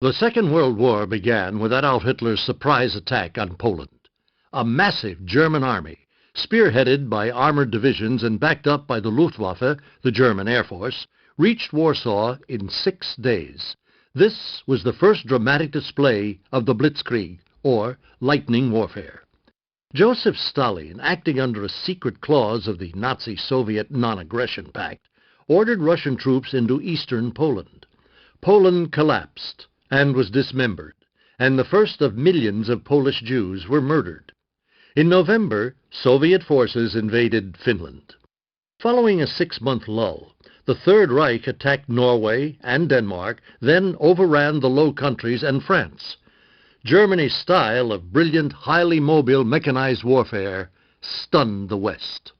The Second World War began with Adolf Hitler's surprise attack on Poland. A massive German army, spearheaded by armored divisions and backed up by the Luftwaffe, the German Air Force, reached Warsaw in 6 days. This was the first dramatic display of the Blitzkrieg, or lightning warfare. Joseph Stalin, acting under a secret clause of the Nazi-Soviet non-aggression pact, ordered Russian troops into eastern Poland. Poland collapsed and was dismembered, and the first of millions of Polish Jews were murdered. In November, Soviet forces invaded Finland. Following a 6-month lull, the Third Reich attacked Norway and Denmark, then overran the Low Countries and France. Germany's style of brilliant, highly mobile mechanized warfare stunned the West.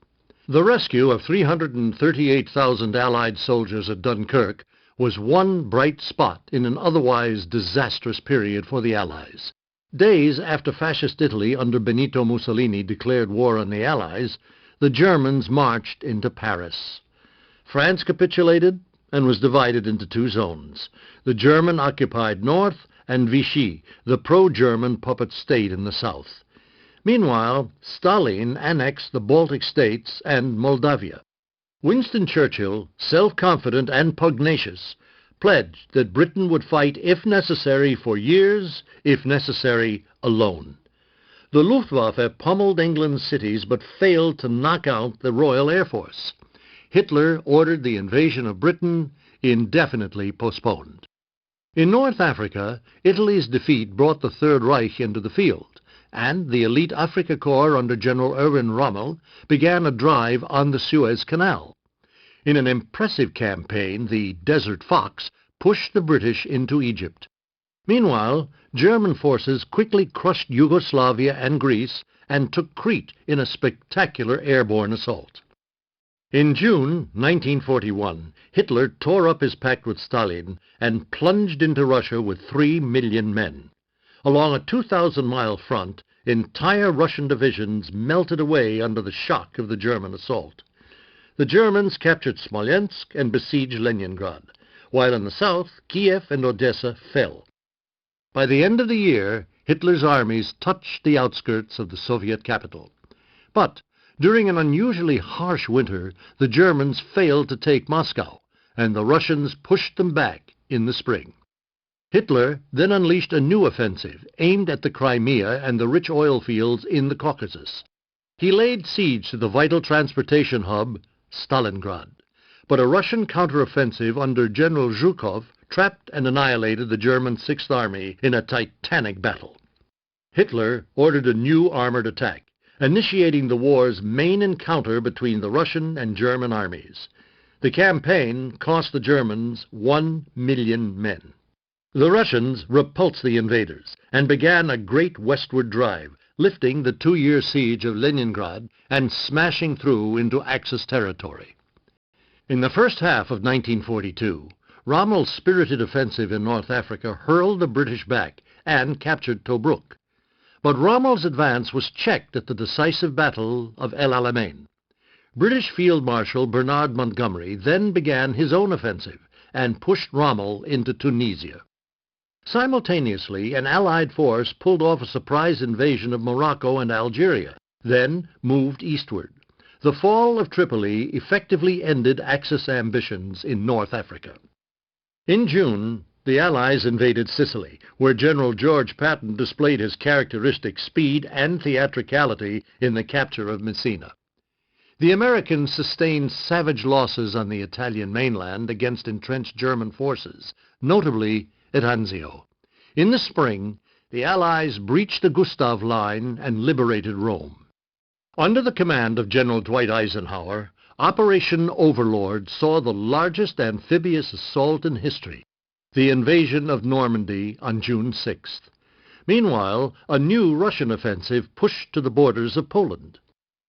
The rescue of 338,000 Allied soldiers at Dunkirk was one bright spot in an otherwise disastrous period for the Allies. Days after Fascist Italy under Benito Mussolini declared war on the Allies, the Germans marched into Paris. France capitulated and was divided into 2 zones. The German-occupied north and Vichy, the pro-German puppet state in the south. Meanwhile, Stalin annexed the Baltic states and Moldavia. Winston Churchill, self-confident and pugnacious, pledged that Britain would fight if necessary for years, if necessary alone. The Luftwaffe pummeled England's cities but failed to knock out the Royal Air Force. Hitler ordered the invasion of Britain indefinitely postponed. In North Africa, Italy's defeat brought the Third Reich into the field, and the elite Afrika Korps under General Erwin Rommel began a drive on the Suez Canal. In an impressive campaign, the Desert Fox pushed the British into Egypt. Meanwhile, German forces quickly crushed Yugoslavia and Greece and took Crete in a spectacular airborne assault. In June 1941, Hitler tore up his pact with Stalin and plunged into Russia with 3 million men. Along a 2,000-mile front, entire Russian divisions melted away under the shock of the German assault. The Germans captured Smolensk and besieged Leningrad, while in the south, Kiev and Odessa fell. By the end of the year, Hitler's armies touched the outskirts of the Soviet capital. But during an unusually harsh winter, the Germans failed to take Moscow, and the Russians pushed them back in the spring. Hitler then unleashed a new offensive aimed at the Crimea and the rich oil fields in the Caucasus. He laid siege to the vital transportation hub, Stalingrad, but a Russian counteroffensive under General Zhukov trapped and annihilated the German Sixth Army in a titanic battle. Hitler ordered a new armored attack, initiating the war's main encounter between the Russian and German armies. The campaign cost the Germans 1 million men. The Russians repulsed the invaders and began a great westward drive, lifting the 2-year siege of Leningrad and smashing through into Axis territory. In the first half of 1942, Rommel's spirited offensive in North Africa hurled the British back and captured Tobruk. But Rommel's advance was checked at the decisive Battle of El Alamein. British Field Marshal Bernard Montgomery then began his own offensive and pushed Rommel into Tunisia. Simultaneously, an Allied force pulled off a surprise invasion of Morocco and Algeria, then moved eastward. The fall of Tripoli effectively ended Axis ambitions in North Africa. In June, the Allies invaded Sicily, where General George Patton displayed his characteristic speed and theatricality in the capture of Messina. The Americans sustained savage losses on the Italian mainland against entrenched German forces, notably at Anzio. In the spring, the Allies breached the Gustav Line and liberated Rome. Under the command of General Dwight Eisenhower, Operation Overlord saw the largest amphibious assault in history, the invasion of Normandy on June 6th. Meanwhile, a new Russian offensive pushed to the borders of Poland.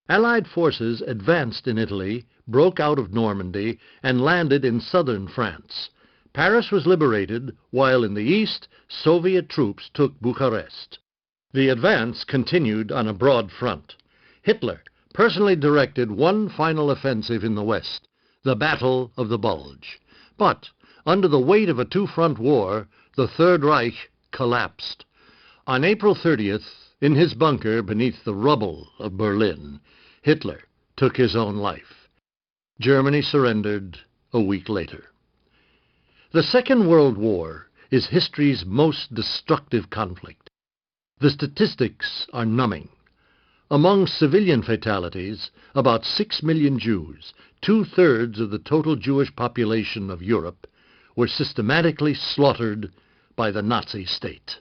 Allied forces advanced in Italy, broke out of Normandy, and landed in southern France. Paris was liberated, while in the east, Soviet troops took Bucharest. The advance continued on a broad front. Hitler personally directed one final offensive in the west, the Battle of the Bulge. But under the weight of a two-front war, The Third Reich collapsed. On April 30th, in his bunker beneath the rubble of Berlin, Hitler took his own life. Germany surrendered a week later. The Second World War is history's most destructive conflict. The statistics are numbing. Among civilian fatalities, about 6 million Jews, 2/3 of the total Jewish population of Europe, were systematically slaughtered by the Nazi state.